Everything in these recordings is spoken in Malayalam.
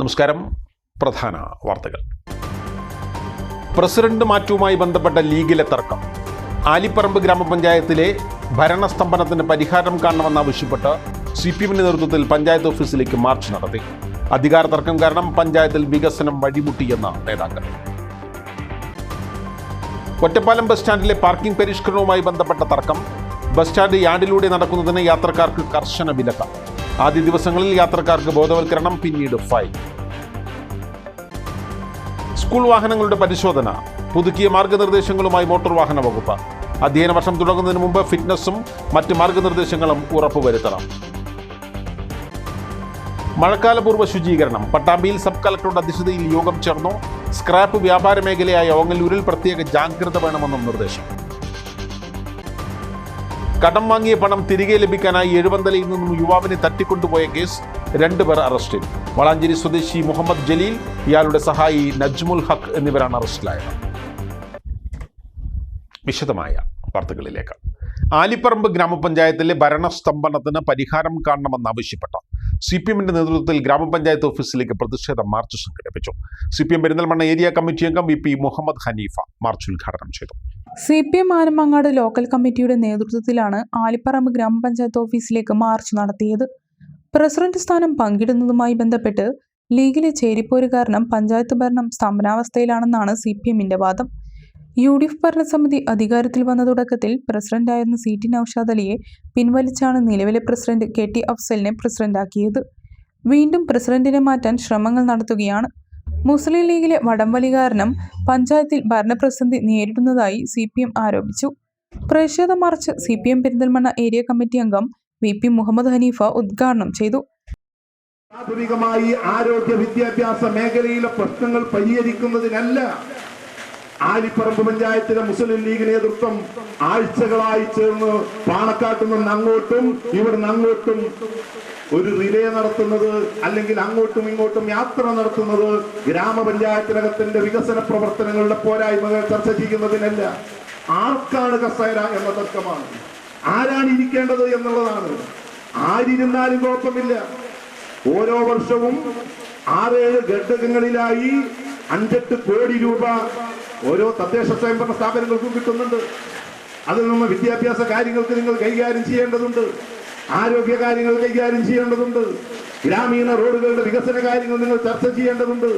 നമസ്കാരം. പ്രധാന വാർത്തകൾ. പ്രസിഡന്റ് മാറ്റവുമായി ബന്ധപ്പെട്ട ലീഗിലെ തർക്കം. ആലിപ്പറമ്പ് ഗ്രാമപഞ്ചായത്തിലെ ഭരണസ്തംഭനത്തിന് പരിഹാരം കാണണമെന്നാവശ്യപ്പെട്ട് CPM നേതൃത്വത്തിൽ പഞ്ചായത്ത് ഓഫീസിലേക്ക് മാർച്ച് നടത്തി. അധികാര തർക്കം കാരണം പഞ്ചായത്തിൽ വികസനം വഴിമുട്ടിയെന്ന നേതാക്കൾ. ഒറ്റപ്പാലം ബസ് സ്റ്റാൻഡിലെ പാർക്കിംഗ് പരിഷ്കരണവുമായി ബന്ധപ്പെട്ട തർക്കം. ബസ് സ്റ്റാൻഡ് യാർഡിലൂടെ നടക്കുന്നതിന് യാത്രക്കാർക്ക് കർശന വിലക്ക്. ആദ്യ ദിവസങ്ങളിൽ യാത്രക്കാർക്ക് ബോധവൽക്കരണം, പിന്നീട് ഫൈൻ. സ്കൂൾ വാഹനങ്ങളുടെ പരിശോധന. പുതുക്കിയ മാർഗനിർദ്ദേശങ്ങളുമായി മോട്ടോർ വാഹന വകുപ്പ്. അധ്യയന വർഷം തുടങ്ങുന്നതിന് മുമ്പ് ഫിറ്റ്നസും മറ്റ് മാർഗനിർദ്ദേശങ്ങളും ഉറപ്പുവരുത്തണം. മഴക്കാലപൂർവ്വ ശുചീകരണം. പട്ടാമ്പിയിൽ സബ് കളക്ടറുടെ അധ്യക്ഷതയിൽ യോഗം ചേർന്നു. സ്ക്രാപ്പ് വ്യാപാര മേഖലയായ ഓങ്ങല്ലൂരിൽ പ്രത്യേക ജാഗ്രത വേണമെന്നും നിർദ്ദേശം. കടം വാങ്ങിയ പണം തിരികെ ലഭിക്കാനായി എഴുവന്തലയിൽ നിന്നും യുവാവിനെ തട്ടിക്കൊണ്ടുപോയ കേസ്. 2 പേർ അറസ്റ്റിൽ. വളാഞ്ചേരി സ്വദേശി മുഹമ്മദ് ജലീൽ, ഇയാളുടെ സഹായി നജ്മുൽ ഹക്ക് എന്നിവരാണ് അറസ്റ്റിലായത്. വിശദമായ വാർത്തകളിലേക്ക്. ആലിപ്പറമ്പ് ഗ്രാമപഞ്ചായത്തിലെ ഭരണസ്തംഭനത്തിന് പരിഹാരം കാണണമെന്നാവശ്യപ്പെട്ട് CPM നേതൃത്വത്തിൽ ഗ്രാമപഞ്ചായത്ത് ഓഫീസിലേക്ക് പ്രതിഷേധ മാർച്ച് സംഘടിപ്പിച്ചു. CPM പെരിന്തൽമണ്ണ ഏരിയ കമ്മിറ്റി അംഗം VP മുഹമ്മദ് ഹനീഫ മാർച്ച് ഉദ്ഘാടനം ചെയ്തു. CPM ആനമങ്ങാട് ലോക്കൽ കമ്മിറ്റിയുടെ നേതൃത്വത്തിലാണ് ആലിപ്പറമ്പ് ഗ്രാമപഞ്ചായത്ത് ഓഫീസിലേക്ക് മാർച്ച് നടത്തിയത്. പ്രസിഡന്റ് സ്ഥാനം പങ്കിടുന്നതുമായി ബന്ധപ്പെട്ട് ലീഗിലെ ചേരിപ്പോര് കാരണം പഞ്ചായത്ത് ഭരണം സ്തംഭനാവസ്ഥയിലാണെന്നാണ് CPMന്റെ വാദം. UDF ഭരണസമിതി അധികാരത്തിൽ വന്ന തുടക്കത്തിൽ പ്രസിഡന്റായിരുന്ന CT നൌഷാദ് അലിയെ പിൻവലിച്ചാണ് നിലവിലെ പ്രസിഡന്റ് KT അഫ്സലിനെ പ്രസിഡന്റാക്കിയത്. വീണ്ടും പ്രസിഡന്റിനെ മാറ്റാൻ ശ്രമങ്ങൾ നടത്തുകയാണ്. മുസ്ലിം ലീഗിലെ വടംവലി കാരണം പഞ്ചായത്തിൽ ഭരണപ്രതിസന്ധി നേരിടുന്നതായി CPM ആരോപിച്ചു. പ്രതിഷേധ March CPM Perinthalmanna area committee അംഗം VP മുഹമ്മദ് ഹനീഫ ഉദ്ഘാടനം ചെയ്തു. പ്രാഥമികമായി ആരോഗ്യ വിദ്യാഭ്യാസ മേഖലയിലെ പ്രശ്നങ്ങൾ പരിഹരിക്കുന്നതിനല്ല ആലിപ്പറമ്പ് പഞ്ചായത്തിലെ മുസ്ലിം ലീഗ് നേതൃത്വം ആഴ്ചകളായി ചേർന്ന് പാണക്കാട്ടു നിന്ന് അങ്ങോട്ടും ഇവിടുന്ന് അങ്ങോട്ടും ഒരു റിലേ നടത്തുന്നത്, അല്ലെങ്കിൽ അങ്ങോട്ടും ഇങ്ങോട്ടും യാത്ര നടത്തുന്നത് ഗ്രാമപഞ്ചായത്തിനകത്തിന്റെ വികസന പ്രവർത്തനങ്ങളുടെ പോരായ്മകൾ ചർച്ച ചെയ്യുന്നതിനല്ല. ആർക്കാണ് കസേര എന്ന തർക്കമാണ്. ആരാണ് ഇരിക്കേണ്ടത് എന്നുള്ളതാണ്. ആരിരുന്നാലും കുഴപ്പമില്ല. ഓരോ വർഷവും 6-7 ഘടകങ്ങളിലായി 5-8 കോടി രൂപ ഓരോ തദ്ദേശ സ്വയംഭരണ സ്ഥാപനങ്ങൾക്കും കിട്ടുന്നുണ്ട്. അതിൽ നിന്ന് വിദ്യാഭ്യാസ കാര്യങ്ങൾക്ക് നിങ്ങൾ കൈകാര്യം ചെയ്യേണ്ടതുണ്ട്, ആരോഗ്യ കാര്യങ്ങൾ കൈകാര്യം ചെയ്യേണ്ടതുണ്ട്, ഗ്രാമീണ റോഡുകളുടെ വികസന കാര്യങ്ങൾ നിങ്ങൾ ചർച്ച ചെയ്യേണ്ടതുണ്ട്.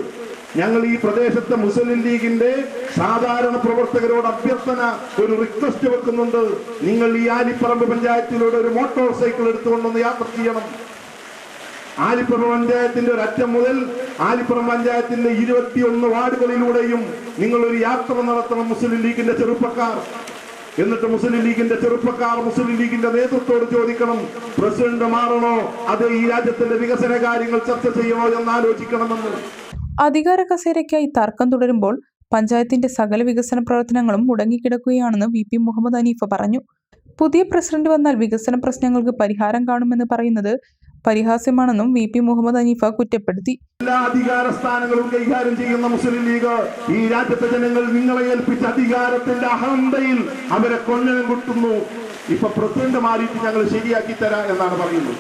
ഞങ്ങൾ ഈ പ്രദേശത്തെ മുസ്ലിം ലീഗിന്റെ സാധാരണ പ്രവർത്തകരോട് അഭ്യർത്ഥന, ഒരു റിക്വസ്റ്റ് വെക്കുന്നുണ്ട്. നിങ്ങൾ ഈ ആലിപ്പറമ്പ് പഞ്ചായത്തിലൂടെ ഒരു മോട്ടോർ സൈക്കിൾ എടുത്തുകൊണ്ടൊന്ന് യാത്ര ചെയ്യണം. ആലിപ്പറമ്പ് പഞ്ചായത്തിന്റെ ഒരറ്റം മുതൽ ആലിപ്പറമ്പ് പഞ്ചായത്തിന്റെ 21 വാർഡുകളിലൂടെയും നിങ്ങൾ ഒരു യാത്ര നടത്തണം, മുസ്ലിം ലീഗിന്റെ ചെറുപ്പക്കാർ. എന്നിട്ട് മുസ്ലിം ലീഗിന്റെ ചെറുപ്പക്കാർ മുസ്ലിം ലീഗിന്റെ നേതൃത്വത്തോട് ചോദിക്കണം, പ്രസിഡന്റ് മാറണോ, അത് ഈ രാജ്യത്തിന്റെ വികസന കാര്യങ്ങൾ ചർച്ച ചെയ്യണോ എന്ന് ആലോചിക്കണമെന്ന്. അധികാര കസേരയ്ക്കായി തർക്കം തുടരുമ്പോൾ പഞ്ചായത്തിന്റെ സകല വികസന പ്രവർത്തനങ്ങളും മുടങ്ങിക്കിടക്കുകയാണെന്ന് VP മുഹമ്മദ് ഹനീഫ പറഞ്ഞു. പുതിയ പ്രസിഡന്റ് വന്നാൽ വികസന പ്രശ്നങ്ങൾക്ക് പരിഹാരം കാണുമെന്ന് പറയുന്നത് പരിഹാസ്യമാണെന്നും VP മുഹമ്മദ് ഹനീഫ കുറ്റപ്പെടുത്തി. എല്ലാ അധികാര സ്ഥാനങ്ങളും കൈകാര്യം ചെയ്യുന്ന മുസ്ലിം ലീഗ് ഈ രാജ്യത്തെ ജനങ്ങൾ നിങ്ങളെ ഏൽപ്പിച്ച അധികാരത്തിന്റെ അഹന്തയിൽ അവരെ കൊഞ്ഞനം കുത്തുന്നു. ഇപ്പൊ പ്രസിഡന്റ് മാറിയിട്ട് ഞങ്ങൾ ശരിയാക്കി തരാം എന്നാണ് പറയുന്നത്.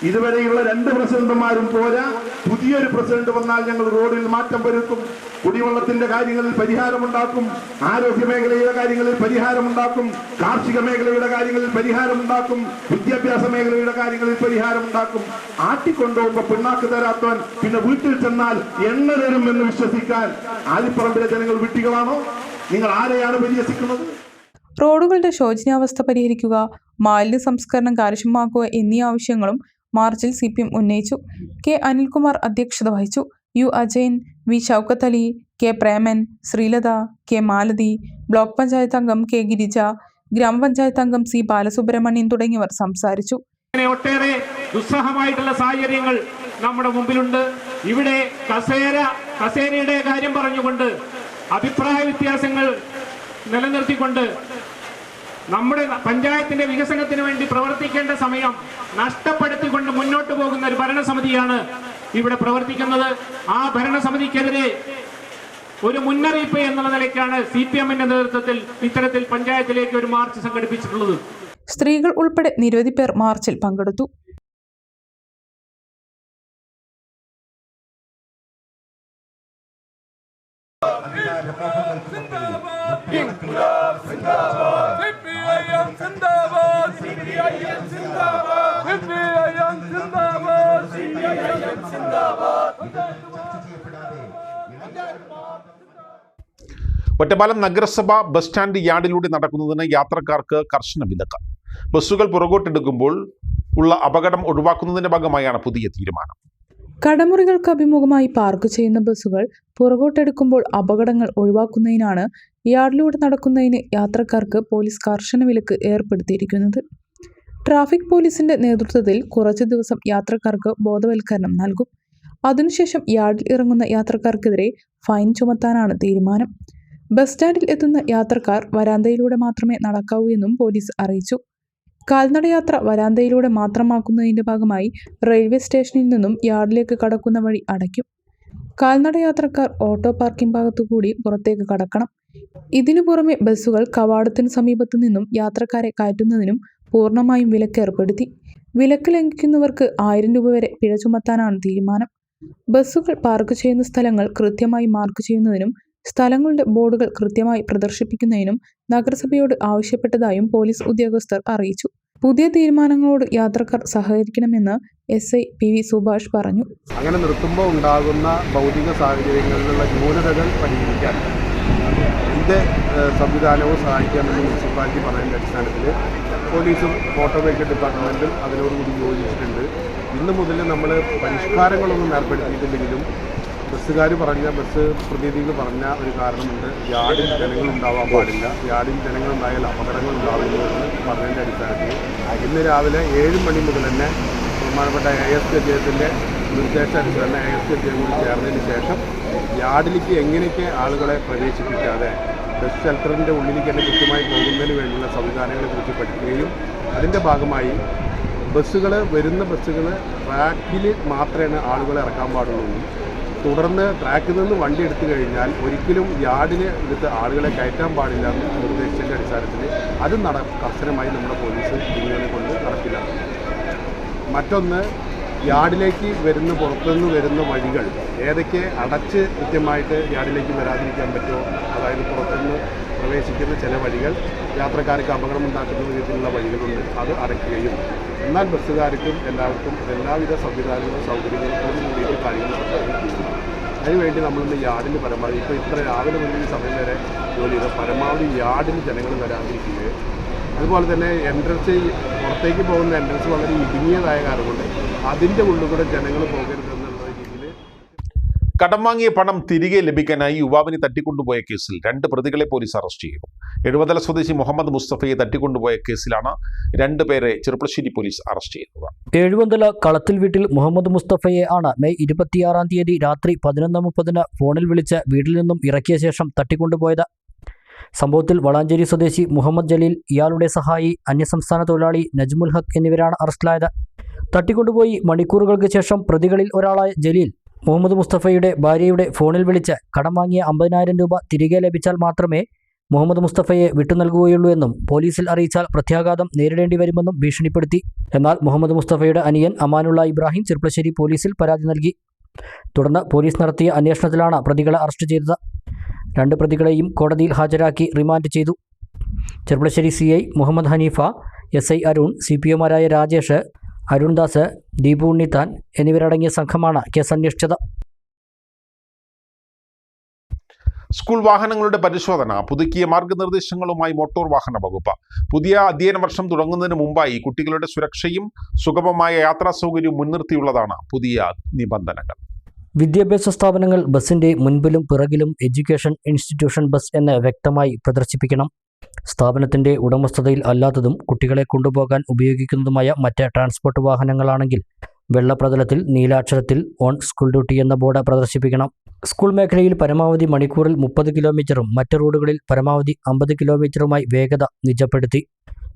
ഇതുവരെയുള്ള 2 പ്രസിഡന്റുമാരും പോരാ, പുതിയൊരു പ്രസിഡന്റ് വന്നാൽ ഞങ്ങൾ റോഡിൽ മാറ്റം വരുത്തും, കുടിവെള്ളത്തിന്റെ കാര്യങ്ങളിൽ പരിഹാരമുണ്ടാക്കും, ആരോഗ്യ മേഖലയുടെ കാര്യങ്ങളിൽ പരിഹാരമുണ്ടാക്കും, കാർഷിക മേഖലയുടെ കാര്യങ്ങളിൽ പരിഹാരമുണ്ടാക്കും, വിദ്യാഭ്യാസ മേഖലയുടെ കാര്യങ്ങളിൽ പരിഹാരമുണ്ടാക്കും. ആട്ടിക്കൊണ്ടുപോകുമ്പോ പിണ്ണാക്ക് തരാത്തവൻ പിന്നെ വീട്ടിൽ ചെന്നാൽ എണ്ണ തരും എന്ന് വിശ്വസിക്കാൻ ആലിപ്പറമ്പിലെ ജനങ്ങൾ വിട്ടികളാണോ? നിങ്ങൾ ആരെയാണ് പരിഹസിക്കുന്നത്? റോഡുകളുടെ ശോചനീയാവസ്ഥ പരിഹരിക്കുക, മാലിന്യ സംസ്കരണം കാര്യക്ഷമമാക്കുക എന്നീ ആവശ്യങ്ങളും മാർച്ചിൽ CPM ഉന്നയിച്ചു. K അനിൽകുമാർ അധ്യക്ഷത വഹിച്ചു. U Ajayan, V Shoukath Ali, K Preman, Sreelatha, K Malathi, block panchayat അംഗം K ഗിരിജ, ഗ്രാമപഞ്ചായത്ത് അംഗം C ബാലസുബ്രഹ്മണ്യൻ തുടങ്ങിയവർ സംസാരിച്ചു. ഒട്ടേറെ ദുസ്സഹമായിട്ടുള്ള സാഹചര്യങ്ങൾ നമ്മുടെ മുമ്പിലുണ്ട്. ഇവിടെ കസേരയുടെ കാര്യം പറഞ്ഞുകൊണ്ട് അഭിപ്രായ വ്യത്യാസങ്ങൾ നിലനിർത്തിക്കൊണ്ട് നമ്മുടെ പഞ്ചായത്തിന്റെ വികസനത്തിന് വേണ്ടി പ്രവർത്തിക്കേണ്ട സമയം നഷ്ടപ്പെടുത്തിക്കൊണ്ട് മുന്നോട്ട് പോകുന്ന ഒരു ഭരണസമിതിയാണ് ഇവിടെ പ്രവർത്തിക്കുന്നത്. ആ ഭരണസമിതിക്കെതിരെ ഒരു മുന്നറിയിപ്പ് എന്നുള്ള നിലയ്ക്കാണ് CPMന്റെ നേതൃത്വത്തിൽ ഇത്തരത്തിൽ പഞ്ചായത്തിലേക്ക് ഒരു മാർച്ച് സംഘടിപ്പിച്ചിട്ടുള്ളത്. സ്ത്രീകൾ ഉൾപ്പെടെ നിരവധി പേർ മാർച്ചിൽ പങ്കെടുത്തു. ഒറ്റപ്പാലം നഗരസഭ ബസ് സ്റ്റാൻഡ് യാർഡിലൂടെ നടക്കുന്നതിന് യാത്രക്കാർക്ക് കർശന വിലക്ക്. ബസ്സുകൾ പുറകോട്ടെടുക്കുമ്പോൾ ഉള്ള അപകടം ഒഴിവാക്കുന്നതിന്റെ ഭാഗമായാണ് പുതിയ തീരുമാനം. കടമുറികൾക്ക് അഭിമുഖമായി പാർക്ക് ചെയ്യുന്ന ബസ്സുകൾ പുറകോട്ടെടുക്കുമ്പോൾ അപകടങ്ങൾ ഒഴിവാക്കുന്നതിനാണ് യാർഡിലൂടെ നടക്കുന്നതിന് യാത്രക്കാർക്ക് പോലീസ് കർശന വിലക്ക് ഏർപ്പെടുത്തിയിരിക്കുന്നത്. ട്രാഫിക് പോലീസിന്റെ നേതൃത്വത്തിൽ കുറച്ചു ദിവസം യാത്രക്കാർക്ക് ബോധവൽക്കരണം നൽകും. അതിനുശേഷം യാർഡിൽ ഇറങ്ങുന്ന യാത്രക്കാർക്കെതിരെ ഫൈൻ ചുമത്താനാണ് തീരുമാനം. ബസ് സ്റ്റാൻഡിൽ എത്തുന്ന യാത്രക്കാർ വരാന്തയിലൂടെ മാത്രമേ നടക്കാവൂ എന്നും പോലീസ് അറിയിച്ചു. കാൽനടയാത്ര വരാന്തയിലൂടെ മാത്രമാക്കുന്നതിന്റെ ഭാഗമായി റെയിൽവേ സ്റ്റേഷനിൽ നിന്നും യാർഡിലേക്ക് കടക്കുന്ന വഴി അടയ്ക്കും. കാൽനടയാത്രക്കാർ ഓട്ടോ പാർക്കിംഗ് ഭാഗത്തുകൂടി പുറത്തേക്ക് കടക്കണം. ഇതിനു പുറമെ ബസ്സുകൾ കവാടത്തിന് സമീപത്തു നിന്നും യാത്രക്കാരെ കയറ്റുന്നതിനും പൂർണ്ണമായും വിലക്ക് ഏർപ്പെടുത്തി. വിലക്ക് ലംഘിക്കുന്നവർക്ക് 1000 രൂപ വരെ പിഴ ചുമത്താനാണ് തീരുമാനം. ബസ്സുകൾ പാർക്ക് ചെയ്യുന്ന സ്ഥലങ്ങൾ കൃത്യമായി മാർക്ക് ചെയ്യുന്നതിനും സ്ഥലങ്ങളുടെ ബോർഡുകൾ കൃത്യമായി പ്രദർശിപ്പിക്കുന്നതിനും നഗരസഭയോട് ആവശ്യപ്പെട്ടതായും പോലീസ് ഉദ്യോഗസ്ഥർ അറിയിച്ചു. പുതിയ തീരുമാനങ്ങളോട് യാത്രക്കാർ സഹകരിക്കണമെന്ന് SI PV സുഭാഷ് പറഞ്ഞു. അങ്ങനെ നിർത്തുമ്പോൾ ഉണ്ടാകുന്ന ഭൗതിക സാഹചര്യങ്ങളിലുള്ള ന്യൂനതകൾ പരിഹരിക്കാൻ ഇതിൻ്റെ സംവിധാനവും സഹായിക്കാമെന്ന് മുനിസിപ്പാലിറ്റി പറയുന്ന അടിസ്ഥാനത്തിൽ പോലീസും മോട്ടോർ വെഹിക്കിൾ ഡിപ്പാർട്ട്മെൻറ്റും അതിനോടുകൂടി യോജിച്ചിട്ടുണ്ട്. ഇന്ന് മുതൽ നമ്മൾ പരിഷ്കാരങ്ങളൊന്നും ഏർപ്പെടുത്തിയിട്ടില്ലെങ്കിലും ബസ് പ്രതിനിധികൾ പറഞ്ഞ ഒരു കാരണമുണ്ട്. യാർഡിൽ ജനങ്ങളുണ്ടാവാൻ പാടില്ല, യാർഡിൽ ജനങ്ങളുണ്ടായാൽ അപകടങ്ങൾ ഉണ്ടാവുന്നു എന്ന് പറഞ്ഞതിൻ്റെ അടിസ്ഥാനത്തിൽ ഇന്ന് രാവിലെ 7 മണി മുതൽ തന്നെ ബഹുമാനപ്പെട്ട ASK അദ്ദേഹത്തിൻ്റെ നിർദ്ദേശാനുസരണം ASK അദ്ദേഹം കൂടി ചേർന്നതിന് ശേഷം യാർഡിലേക്ക് എങ്ങനെയൊക്കെ ആളുകളെ പ്രവേശിപ്പിക്കാതെ ബസ് ഷെൽട്ടറിൻ്റെ ഉള്ളിലേക്ക് തന്നെ കൃത്യമായി പോകുന്നതിന് വേണ്ടിയുള്ള സംവിധാനങ്ങളെക്കുറിച്ച് പഠിക്കുകയും അതിൻ്റെ ഭാഗമായി വരുന്ന ബസ്സുകൾ ട്രാക്കിൽ മാത്രമേ ആളുകളെ ഇറക്കാൻ പാടുള്ളൂ. തുടർന്ന് ട്രാക്കിൽ നിന്ന് വണ്ടി എടുത്തു കഴിഞ്ഞാൽ ഒരിക്കലും യാർഡിൽ എടുത്ത് ആളുകളെ കയറ്റാൻ പാടില്ല എന്ന നിർദ്ദേശത്തിൻ്റെ അടിസ്ഥാനത്തിൽ അത് കർശനമായി നമ്മുടെ പോലീസ് ഇങ്ങനെ കൊണ്ട് നടപ്പിലാക്കും. മറ്റൊന്ന്, യാർഡിലേക്ക് പുറത്തുനിന്ന് വരുന്ന വഴികൾ ഏതൊക്കെ അടച്ച് കൃത്യമായിട്ട് യാർഡിലേക്ക് വരാതിരിക്കാൻ പറ്റുമോ, അതായത് പുറത്തുനിന്ന് പ്രവേശിക്കുന്ന ചില വഴികൾ യാത്രക്കാർക്ക് അപകടമുണ്ടാക്കുന്ന വിധത്തിലുള്ള വഴികളുണ്ട്, അത് അടയ്ക്കുകയും എന്നാൽ ബസ്സുകാർക്കും എല്ലാവർക്കും എല്ലാവിധ സംവിധാനങ്ങളും സൗകര്യങ്ങളോടും കൂടിയിട്ട് കാര്യങ്ങൾ നടത്തുകയും ചെയ്യുന്നു. അതിനുവേണ്ടി നമ്മളിന്ന് യാർഡിൽ പരമാവധി ഇത്ര രാവിലെ മുതൽ ഈ സമയം വരെ ജോലി ചെയ്ത് പരമാവധി യാർഡിൽ ജനങ്ങൾ വരാതിരിക്കുകയും അതുപോലെ തന്നെ പുറത്തേക്ക് പോകുന്ന എൻട്രൻസ് വളരെ ഇടുങ്ങിയതായ കാരണം കൊണ്ട് അതിൻ്റെ ഉള്ളിലൂടെ ജനങ്ങൾ പോകരുതെന്നുള്ള രീതിയിൽ. കടം വാങ്ങിയ പണം തിരികെ ലഭിക്കാനായി യുവാവിനെ തട്ടിക്കൊണ്ടുപോയ കേസിൽ 2 പ്രതികളെ പോലീസ് അറസ്റ്റ് ചെയ്തു. എഴുപതല സ്വദേശി മുഹമ്മദ് മുസ്തഫയെ തട്ടിക്കൊണ്ടുപോയ കേസിലാണ് 2 പേരെ ചെറുപ്പശ്ശേരി പോലീസ് അറസ്റ്റ് ചെയ്തത്. എഴുപന്തല കളത്തിൽ വീട്ടിൽ മുഹമ്മദ് മുസ്തഫയെ ആണ് മെയ് 26-ാം തീയതി രാത്രി 11:30 ഫോണിൽ വിളിച്ച് വീട്ടിൽ നിന്നും ഇറക്കിയ ശേഷം തട്ടിക്കൊണ്ടുപോയത്. സംഭവത്തിൽ വളാഞ്ചേരി സ്വദേശി മുഹമ്മദ് ജലീൽ, ഇയാളുടെ സഹായി അന്യസംസ്ഥാന തൊഴിലാളി നജ്മുൽ ഹക്ക് എന്നിവരാണ് അറസ്റ്റിലായത്. തട്ടിക്കൊണ്ടുപോയി മണിക്കൂറുകൾക്ക് ശേഷം പ്രതികളിൽ ഒരാളായ ജലീൽ മുഹമ്മദ് മുസ്തഫയുടെ ഭാര്യയുടെ ഫോണിൽ വിളിച്ച് കടം വാങ്ങിയ 50,000 രൂപ തിരികെ ലഭിച്ചാൽ മാത്രമേ മുഹമ്മദ് മുസ്തഫയെ വിട്ടുനൽകുകയുള്ളൂ എന്നും പോലീസിൽ അറിയിച്ചാൽ പ്രത്യാഘാതം നേരിടേണ്ടി വരുമെന്നും ഭീഷണിപ്പെടുത്തി. എന്നാൽ മുഹമ്മദ് മുസ്തഫയുടെ അനിയൻ അമാനുള്ള ഇബ്രാഹിം ചെറുപ്പശ്ശേരി പോലീസിൽ പരാതി നൽകി. തുടർന്ന് പോലീസ് നടത്തിയ അന്വേഷണത്തിലാണ് പ്രതികളെ അറസ്റ്റ് ചെയ്തത്. 2 പ്രതികളെയും കോടതിയിൽ ഹാജരാക്കി റിമാൻഡ് ചെയ്തു. ചെറുപ്പശ്ശേരി CI മുഹമ്മദ് ഹനീഫ, SI അരുൺ, CPOമാരായ രാജേഷ്, അരുൺദാസ്, ദീപു ഉണ്ണിത്താൻ എന്നിവരടങ്ങിയ സംഘമാണ് കേസ് അന്വേഷിച്ചത്. സ്കൂൾ വാഹനങ്ങളുടെ പരിശോധന പുതുക്കിയ മാർഗനിർദ്ദേശങ്ങളുമായി മോട്ടോർ വാഹന വകുപ്പ്. പുതിയ അധ്യയന വർഷം തുടങ്ങുന്നതിന് മുമ്പായി കുട്ടികളുടെ സുരക്ഷയും സുഗമമായ യാത്രാ സൗകര്യവും മുൻനിർത്തിയുള്ളതാണ് പുതിയ നിബന്ധനകൾ. വിദ്യാഭ്യാസ സ്ഥാപനങ്ങൾ ബസിന്റെ മുൻപിലും പിറകിലും എഡ്യൂക്കേഷൻ ഇൻസ്റ്റിറ്റ്യൂഷൻ ബസ് എന്ന് വ്യക്തമായി പ്രദർശിപ്പിക്കണം. സ്ഥാപനത്തിന്റെ ഉടമസ്ഥതയിൽ അല്ലാത്തതും കുട്ടികളെ കൊണ്ടുപോകാൻ ഉപയോഗിക്കുന്നതുമായ മറ്റ് ട്രാൻസ്പോർട്ട് വാഹനങ്ങളാണെങ്കിൽ വെള്ളപ്രതലത്തിൽ നീലാക്ഷരത്തിൽ ഓൺ സ്കൂൾ ഡ്യൂട്ടി എന്ന ബോർഡ് പ്രദർശിപ്പിക്കണം. സ്കൂൾ മേഖലയിൽ പരമാവധി മണിക്കൂറിൽ 30 കിലോമീറ്ററും മറ്റ് റോഡുകളിൽ പരമാവധി 50 കിലോമീറ്ററുമായി വേഗത നിജപ്പെടുത്തി.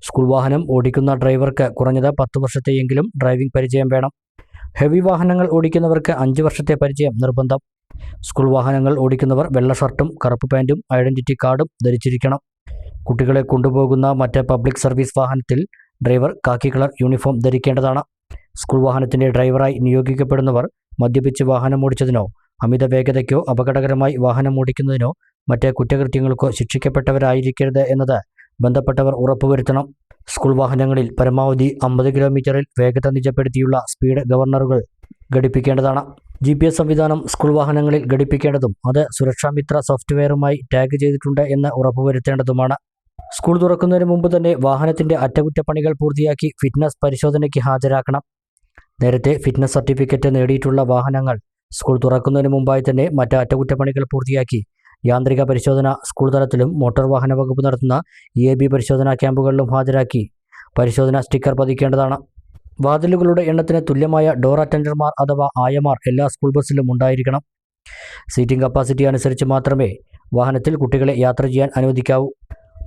സ്കൂൾ വാഹനം ഓടിക്കുന്ന ഡ്രൈവർക്ക് കുറഞ്ഞത് 10 വർഷത്തെയെങ്കിലും ഡ്രൈവിംഗ് പരിചയം വേണം. ഹെവി വാഹനങ്ങൾ ഓടിക്കുന്നവർക്ക് 5 വർഷത്തെ പരിചയം നിർബന്ധം. സ്കൂൾ വാഹനങ്ങൾ ഓടിക്കുന്നവർ വെള്ള ഷർട്ടും കറുപ്പ് പാൻറ്റും ഐഡന്റിറ്റി കാർഡും ധരിച്ചിരിക്കണം. കുട്ടികളെ കൊണ്ടുപോകുന്ന മറ്റ് പബ്ലിക് സർവീസ് വാഹനത്തിൽ ഡ്രൈവർ കാക്കി കളർ യൂണിഫോം ധരിക്കേണ്ടതാണ്. സ്കൂൾ വാഹനത്തിന്റെ ഡ്രൈവറായി നിയോഗിക്കപ്പെടുന്നവർ മദ്യപിച്ച് വാഹനമോടിച്ചതിനോ അമിത വേഗതയ്ക്കോ അപകടകരമായി വാഹനമോടിക്കുന്നതിനോ മറ്റ് കുറ്റകൃത്യങ്ങൾക്കോ ശിക്ഷിക്കപ്പെട്ടവരായിരിക്കരുത് എന്നത് ബന്ധപ്പെട്ടവർ ഉറപ്പുവരുത്തണം. സ്കൂൾ വാഹനങ്ങളിൽ പരമാവധി 50 കിലോമീറ്ററിൽ വേഗത നിജപ്പെടുത്തിയുള്ള സ്പീഡ് ഗവർണറുകൾ ഘടിപ്പിക്കേണ്ടതാണ്. GPS സംവിധാനം സ്കൂൾ വാഹനങ്ങളിൽ ഘടിപ്പിക്കേണ്ടതും അത് സുരക്ഷാമിത്ര സോഫ്റ്റ്വെയറുമായി ടാഗ് ചെയ്തിട്ടുണ്ട് എന്ന് ഉറപ്പുവരുത്തേണ്ടതുമാണ്. സ്കൂൾ തുറക്കുന്നതിന് മുമ്പ് തന്നെ വാഹനത്തിൻ്റെ അറ്റകുറ്റപ്പണികൾ പൂർത്തിയാക്കി ഫിറ്റ്നസ് പരിശോധനയ്ക്ക് ഹാജരാക്കണം. നേരത്തെ ഫിറ്റ്നസ് സർട്ടിഫിക്കറ്റ് നേടിയിട്ടുള്ള വാഹനങ്ങൾ സ്കൂൾ തുറക്കുന്നതിന് മുമ്പായി തന്നെ മറ്റ് അറ്റകുറ്റപ്പണികൾ പൂർത്തിയാക്കി യാന്ത്രിക പരിശോധന സ്കൂൾ തലത്തിലും മോട്ടോർ വാഹന വകുപ്പ് നടത്തുന്ന EAB പരിശോധനാ ക്യാമ്പുകളിലും ഹാജരാക്കി പരിശോധന സ്റ്റിക്കർ പതിക്കേണ്ടതാണ്. വാതിലുകളുടെ എണ്ണത്തിന് തുല്യമായ ഡോർ അറ്റൻഡർമാർ അഥവാ ആയമാർ എല്ലാ സ്കൂൾ ബസ്സിലും ഉണ്ടായിരിക്കണം. സീറ്റിംഗ് കപ്പാസിറ്റി അനുസരിച്ച് മാത്രമേ വാഹനത്തിൽ കുട്ടികളെ യാത്ര ചെയ്യാൻ അനുവദിക്കാവൂ.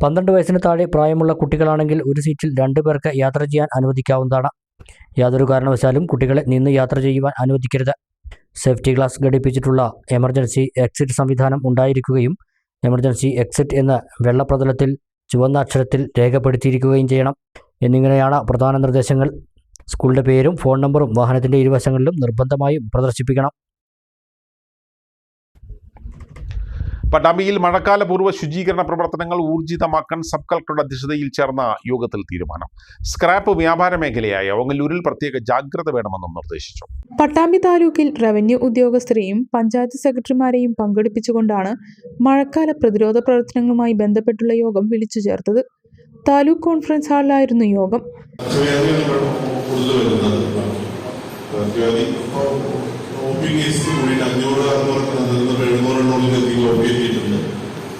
12 വയസ്സിന് താഴെ പ്രായമുള്ള കുട്ടികളാണെങ്കിൽ ഒരു സീറ്റിൽ 2 പേർക്ക് യാത്ര ചെയ്യാൻ അനുവദിക്കാവുന്നതാണ്. യാതൊരു കാരണവശാലും കുട്ടികളെ നിന്ന് യാത്ര ചെയ്യുവാൻ അനുവദിക്കരുത്. സേഫ്റ്റി ഗ്ലാസ് ഘടിപ്പിച്ചിട്ടുള്ള എമർജൻസി എക്സിറ്റ് സംവിധാനം ഉണ്ടായിരിക്കുകയും എമർജൻസി എക്സിറ്റ് എന്ന് വെള്ളപ്രതലത്തിൽ ചുവന്ന അക്ഷരത്തിൽ രേഖപ്പെടുത്തിയിരിക്കുകയും ചെയ്യണം എന്നിങ്ങനെയാണ് പ്രധാന നിർദ്ദേശങ്ങൾ. സ്കൂളിൻ്റെ പേരും ഫോൺ നമ്പറും വാഹനത്തിൻ്റെ ഇരുവശങ്ങളിലും നിർബന്ധമായും പ്രദർശിപ്പിക്കണം. പട്ടാമ്പിയിൽ മഴക്കാലപൂർവ്വ ശുചീകരണ പ്രവർത്തനങ്ങൾ ഊർജിതമാക്കാൻ സബ് കളക്ടറുടെ അധ്യക്ഷതയിൽ ചേർന്ന യോഗത്തിൽ തീരുമാനം. സ്ക്രാപ്പ് വ്യാപാര മേഖലയായ ഓങ്ങല്ലൂരിൽ പ്രത്യേക ജാഗ്രത വേണമെന്നും നിർദ്ദേശിച്ചു. പട്ടാമ്പി താലൂക്കിൽ റവന്യൂ ഉദ്യോഗസ്ഥരെയും പഞ്ചായത്ത് സെക്രട്ടറിമാരെയും പങ്കെടുപ്പിച്ചുകൊണ്ടാണ് മഴക്കാല പ്രതിരോധ പ്രവർത്തനങ്ങളുമായി ബന്ധപ്പെട്ടുള്ള യോഗം വിളിച്ചു ചേർത്തത്. താലൂക്ക് കോൺഫറൻസ് ഹാളിലായിരുന്നു യോഗം.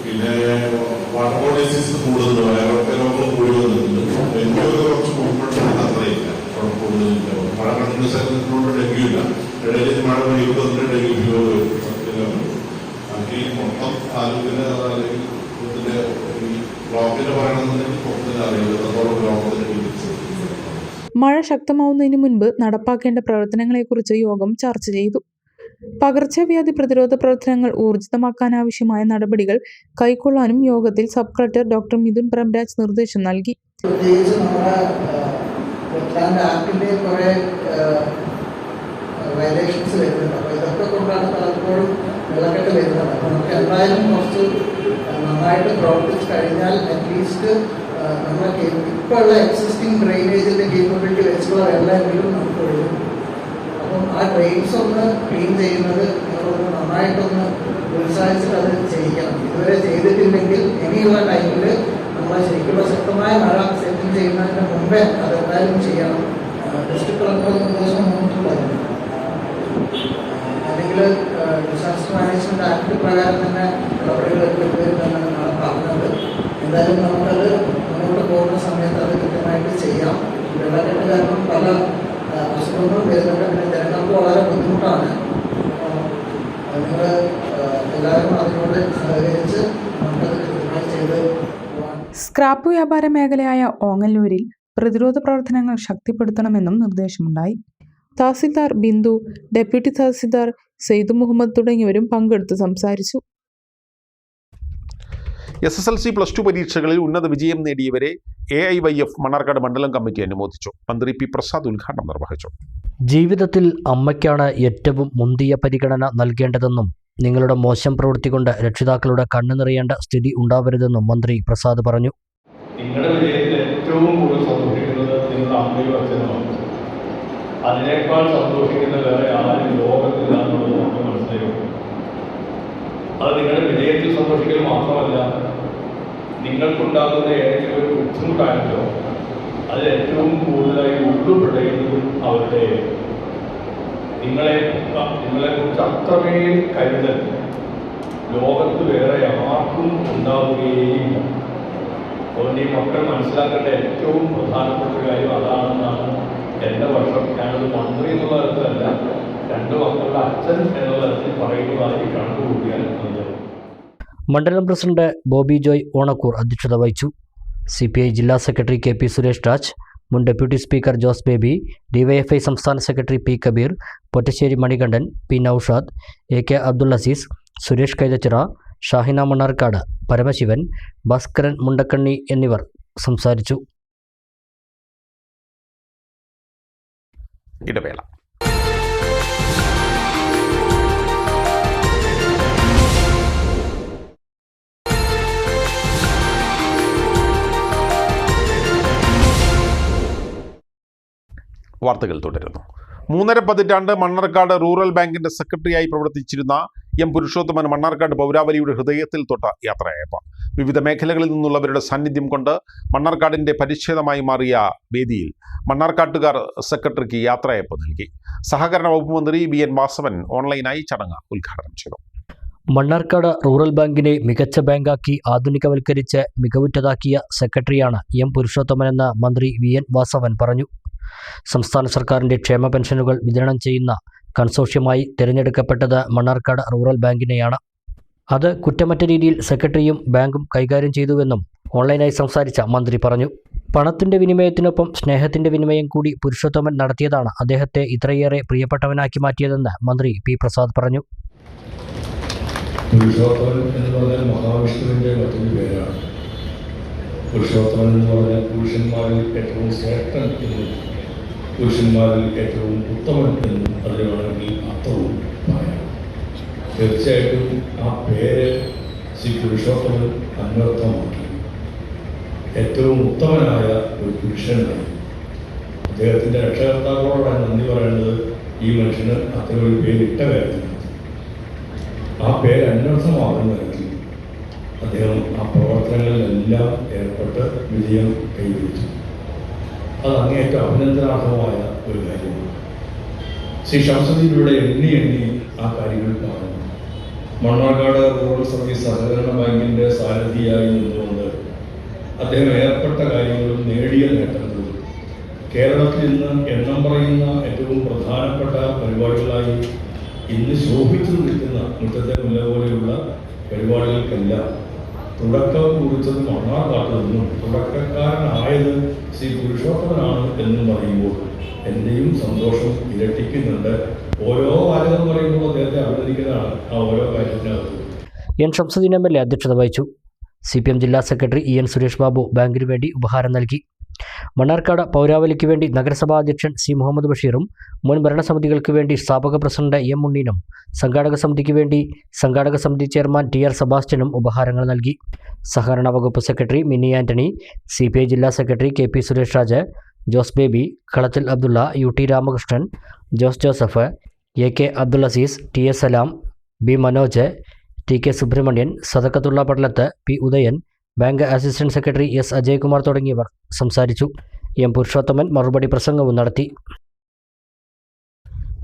പിന്നെ വാട്ടർ ബോഡീസ് കൂടുതൽ വയറൊക്കെ കൂടി വന്നിട്ടുണ്ട്. ഡെങ്കിയൊക്കെ കുറച്ച് മുമ്പോട്ടാണ്, അത്രയില്ല, കൂടുതലില്ല. മഴ കണ്ടിന്യൂസ് ഡെങ്കി ഇല്ല. ഇടയിൽ മഴ പെയ്യുമ്പോൾ ഡെങ്കി ബാക്കി മൊത്തം താലൂക്കിന്റെ അല്ലെങ്കിൽ ഇതിന്റെ ഈ ബ്ലോക്കിന്റെ പറയണമെന്നുണ്ടെങ്കിൽ മൊത്തത്തിൽ അറിയുന്നത് ബ്ലോക്കത്തിന്റെ മഴ ശക്തമാവുന്നതിന് മുൻപ് നടപ്പാക്കേണ്ട പ്രവർത്തനങ്ങളെക്കുറിച്ച് യോഗം ചർച്ച ചെയ്തു. പകർച്ചവ്യാധി പ്രതിരോധ പ്രവർത്തനങ്ങൾ ഊർജിതമാക്കാനാവശ്യമായ നടപടികൾ കൈക്കൊള്ളാനും യോഗത്തിൽ sub collector doctor Mithun Premraj നിർദ്ദേശം നൽകി. ഇതൊക്കെ കൊണ്ടാണ് പലപ്പോഴും വെള്ളക്കെട്ട് വരുന്നത്. നമുക്ക് എന്തായാലും കുറച്ച് നന്നായിട്ട് പ്രവർത്തിച്ച് കഴിഞ്ഞാൽ അറ്റ്ലീസ്റ്റ് നമ്മുടെ ഇപ്പോഴുള്ള എക്സിസ്റ്റിംഗ് ഡ്രെയിനേജിന്റെ കേപ്പബിലിറ്റി വെച്ചുള്ള വെള്ളമെങ്കിലും നമുക്ക് ഒഴുകും. അപ്പം ആ ഡ്രെയിൻസ് ഒന്ന് ക്ലീൻ ചെയ്യുന്നത് നിങ്ങളൊന്ന് നന്നായിട്ടൊന്ന് ഉത്സാഹിച്ചിട്ട് അത് ചെയ്യിക്കണം. ഇതുവരെ ചെയ്തിട്ടില്ലെങ്കിൽ ഇനിയുള്ള ടൈമിൽ നമ്മൾ ശരിക്കുള്ള ശക്തമായ മഴ സെറ്റിൽ ചെയ്യുന്നതിന് മുമ്പേ അതെന്തായാലും ചെയ്യണം. ഡിസ്ട്രിക്ട് കളക്ടർ നിർദ്ദേശം വന്നിട്ടുള്ളതാണ്. അല്ലെങ്കിൽ ഡിസാസ്റ്റർ മാനേജ്മെന്റ് ആക്ട് പ്രകാരം തന്നെ നടപടികൾ എടുത്തുവരുമെന്നാണ് പറഞ്ഞത്. എന്തായാലും നമുക്കത് മുന്നോട്ട് പോകുന്ന സമയത്ത് അത് കൃത്യമായിട്ട് ചെയ്യാം. വെള്ളക്കെട്ട് കാരണം പല അസുഖങ്ങളും വരുന്നുണ്ട്. പിന്നെ ജനങ്ങൾക്ക് വളരെ ബുദ്ധിമുട്ടാണ്. നിങ്ങൾ എല്ലാവരും അതിനോട് സഹകരിച്ച് നമുക്കത് കൃത്യമായി ചെയ്ത് പോകാൻ. സ്ക്രാപ്പ് വ്യാപാര മേഖലയായ ഓങ്ങല്ലൂരിൽ പ്രതിരോധ പ്രവർത്തനങ്ങൾ ശക്തിപ്പെടുത്തണമെന്നും നിർദ്ദേശമുണ്ടായി. തഹസിൽദാർ ബിന്ദു, ഡെപ്യൂട്ടി തഹസിൽദാർ സെയ്ദ് മുഹമ്മദ് തുടങ്ങിയവരും പങ്കെടുത്ത് സംസാരിച്ചു. SSLC +2 പരീക്ഷകളിൽ ഉന്നത വിജയം നേടിയവരെ AIYF മണ്ണാർക്കാട് മണ്ഡലം കമ്മിറ്റി അനുമോദിച്ചു. മന്ത്രി P. പ്രസാദ് ഉദ്ഘാടനം നിർവഹിച്ചു. ജീവിതത്തിൽ അമ്മയ്ക്കാണ് ഏറ്റവും മുന്തിയ പരിഗണന നൽകേണ്ടതെന്നും നിങ്ങളുടെ മോശം പ്രവൃത്തി കൊണ്ട് രക്ഷിതാക്കളുടെ കണ്ണു നിറയേണ്ട സ്ഥിതി ഉണ്ടാവരുതെന്നും മന്ത്രി പ്രസാദ് പറഞ്ഞു. നിങ്ങളുടെ വിജയത്തിൽ ഏറ്റവും കൂടുതൽ സന്തോഷിക്കുന്നത് നിങ്ങളുടെ അമ്മയും അച്ഛനുമാണ്. അതിനേക്കാൾ സന്തോഷിക്കുന്ന വേറെ ആരും ലോകത്തില്ല എന്നുള്ളത് നമുക്ക് മനസ്സിലാക്കും. അത് നിങ്ങളുടെ വിജയത്തിൽ സന്തോഷിക്കൽ മാത്രമല്ല, നിങ്ങൾക്കുണ്ടാകുന്ന ഏതെങ്കിലും ഒരു ബുദ്ധിമുട്ടായിട്ടോ അതിൽ ഏറ്റവും കൂടുതലായി ഉൾപ്പെടുന്നതും അവരുടെ നിങ്ങളെക്കുറിച്ച് അത്രമേൽ കരുതൽ ലോകത്ത് വേറെ ആർക്കും ഉണ്ടാവുകയില്ല. അതുകൊണ്ട് ഈ മക്കൾ മനസ്സിലാക്കേണ്ട ഏറ്റവും പ്രധാനപ്പെട്ട കാര്യം അതാണെന്നാണ് എൻ്റെ വർഷം. ഞാനത് മന്ത്രി എന്നുള്ള തരത്തിലല്ല, 2 മക്കളുടെ അച്ഛൻ എന്നുള്ള തരത്തിൽ പറയുന്നതായി കണ്ടുകൂട്ടിയാൽ നല്ലത്. മണ്ഡലം പ്രസിഡന്റ് ബോബി ജോയ് ഓണക്കൂർ അധ്യക്ഷത വഹിച്ചു. CPI ജില്ലാ സെക്രട്ടറി KP സുരേഷ് രാജ്, മുൻ deputy speaker Jose Baby, DYFI സംസ്ഥാന secretary P. Kabeer, Pottassery Manikandan, P. Noushad, AK Abdul Azeez, Suresh Kaithachira, Shahina Mannarkkad, Paramasivan, Bhaskaran Mundakkanni എന്നിവർ സംസാരിച്ചു. ഇടവേള. വാർത്തകൾ തുടരുന്നു. മൂന്നര പതിറ്റാണ്ട് മണ്ണാർക്കാട് റൂറൽ ബാങ്കിന്റെ സെക്രട്ടറിയായി പ്രവർത്തിച്ചിരുന്ന എം പുരുഷോത്തമൻ മണ്ണാർക്കാട് പൗരാവലിയുടെ ഹൃദയത്തിൽ തൊട്ട യാത്രയയപ്പ്. വിവിധ മേഖലകളിൽ നിന്നുള്ളവരുടെ സാന്നിധ്യം കൊണ്ട് മണ്ണാർക്കാടിന്റെ പരിച്ഛേദമായി മാറിയ വേദിയിൽ മണ്ണാർക്കാട്ടുകാർ സെക്രട്ടറിക്ക് യാത്രയയപ്പ് നൽകി. സഹകരണ വകുപ്പ് മന്ത്രി VN വാസവൻ ഓൺലൈനായി ചടങ്ങ് ഉദ്ഘാടനം ചെയ്തു. മണ്ണാർക്കാട് റൂറൽ ബാങ്കിനെ മികച്ച ബാങ്കാക്കി ആധുനികവൽക്കരിച്ച് മികവുറ്റതാക്കിയ സെക്രട്ടറിയാണ് എം പുരുഷോത്തമനെന്ന് മന്ത്രി VN വാസവൻ പറഞ്ഞു. സംസ്ഥാന സർക്കാരിൻ്റെ ക്ഷേമ പെൻഷനുകൾ വിതരണം ചെയ്യുന്ന കൺസോർഷ്യമായി തിരഞ്ഞെടുക്കപ്പെട്ടത് മണ്ണാർക്കാട് റൂറൽ ബാങ്കിനെയാണ്. അത് കുറ്റമറ്റ രീതിയിൽ സെക്രട്ടറിയും ബാങ്കും കൈകാര്യം ചെയ്തുവെന്നും ഓൺലൈനായി സംസാരിച്ച മന്ത്രി പറഞ്ഞു. പണത്തിൻ്റെ വിനിമയത്തിനൊപ്പം സ്നേഹത്തിൻ്റെ വിനിമയം കൂടി പുരുഷോത്തമൻ നടത്തിയതാണ് അദ്ദേഹത്തെ ഇത്രയേറെ പ്രിയപ്പെട്ടവനാക്കി മാറ്റിയതെന്ന് മന്ത്രി P. പ്രസാദ് പറഞ്ഞു. പുരുഷോത്തമൻ എന്ന് പറഞ്ഞാൽ മഹാവിഷ്ണുവിൻ്റെ മറ്റൊരു പേരാണ്. പുരുഷോത്തമൻ എന്ന് പറഞ്ഞാൽ പുരുഷന്മാരിൽ ഏറ്റവും ശ്രേഷ്ഠൻ എന്നും പുരുഷന്മാരിൽ ഏറ്റവും ഉത്തമൻ എന്നും അതിന് വേണമെങ്കിൽ അർത്ഥവും പറയാം. തീർച്ചയായിട്ടും ആ പേര് ശ്രീ പുരുഷോത്തമൻ അന്വർത്ഥമാക്കി ഏറ്റവും ഉത്തമനായ ഒരു പുരുഷനായി. അദ്ദേഹത്തിൻ്റെ രക്ഷകർത്താക്കളോടാണ് നന്ദി പറയേണ്ടത്. ഈ മനുഷ്യന് അത്തരമൊരു പേരിട്ട കാര്യത്തിൽ ആ പേര് അന്വർത്ഥമാകുന്ന തരത്തിൽ അദ്ദേഹം ആ പ്രവർത്തനങ്ങളിലെല്ലാം ഏർപ്പെട്ട് വിജയം കൈവരിച്ചു. അത് അങ്ങേയറ്റം അഭിനന്ദനാർഹമായ ഒരു കാര്യമാണ്. ശ്രീ ശംസുദ്ദീനിലൂടെ എണ്ണി ആ കാര്യങ്ങൾ പറഞ്ഞു. മണ്ണാർക്കാട് റൂറൽ സർവീസ് സഹകരണ ബാങ്കിൻ്റെ സാരഥിയായി നിന്നുകൊണ്ട് അദ്ദേഹം ഏർപ്പെട്ട കാര്യങ്ങളും നേടിയ നേട്ടങ്ങളും കേരളത്തിൽ ഇന്ന് എണ്ണം പറയുന്ന ഏറ്റവും പ്രധാനപ്പെട്ട പരിപാടികളായി ഇന്ന് ശോഭിച്ചു നിൽക്കുന്ന മുറ്റത്തെ മുല്ല പോലെയുള്ള പരിപാടികൾക്കെല്ലാം തുടക്കം കുറിച്ചത് മണ്ണാർക്കാട്ട് നിന്നും തുടക്കക്കാരനായത് ശ്രീ പുരുഷോത്തമനാണ് എന്നും പറയുമ്പോൾ എൻ്റെയും സന്തോഷം ഇരട്ടിക്കുന്നുണ്ട്. ഓരോ വാചകം പറയുമ്പോൾ അദ്ദേഹത്തെ അഭിനന്ദിക്കുന്നതാണ് ആ ഓരോ കാര്യത്തിനകത്ത്. N. ഷംസുദ്ദീൻ MLA അധ്യക്ഷത വഹിച്ചു. CPM ജില്ലാ സെക്രട്ടറി EN സുരേഷ് ബാബു ബാങ്കിനു വേണ്ടി ഉപഹാരം നൽകി. മണ്ണാർക്കാട് പൗരാവലിക്ക് വേണ്ടി നഗരസഭാ അധ്യക്ഷൻ C. മുഹമ്മദ് ബഷീറും മുൻ ഭരണസമിതികൾക്ക് വേണ്ടി സ്ഥാപക പ്രസിഡന്റ് M. ഉണ്ണീനും സംഘാടക സമിതിക്ക് വേണ്ടി സംഘാടക സമിതി ചെയർമാൻ TR സെബാസ്റ്റ്യനും ഉപഹാരങ്ങൾ നൽകി. സഹകരണ വകുപ്പ് സെക്രട്ടറി മിനി ആന്റണി, CPI ജില്ലാ secretary KP Suresh Raj, Jose Baby, Kalathil Abdulla, UT Ramakrishnan, Jose Joseph, AK Abdul Azeez, TS Salam, B. Manoj, TK Subrahmanyan, Sadakkathulla Padalath, P. Udayan, bank assistant secretary S. Ajaykumar തുടങ്ങിയവർ സംസാരിച്ചു. M. പുരുഷോത്തമൻ മറുപടി പ്രസംഗവും നടത്തി.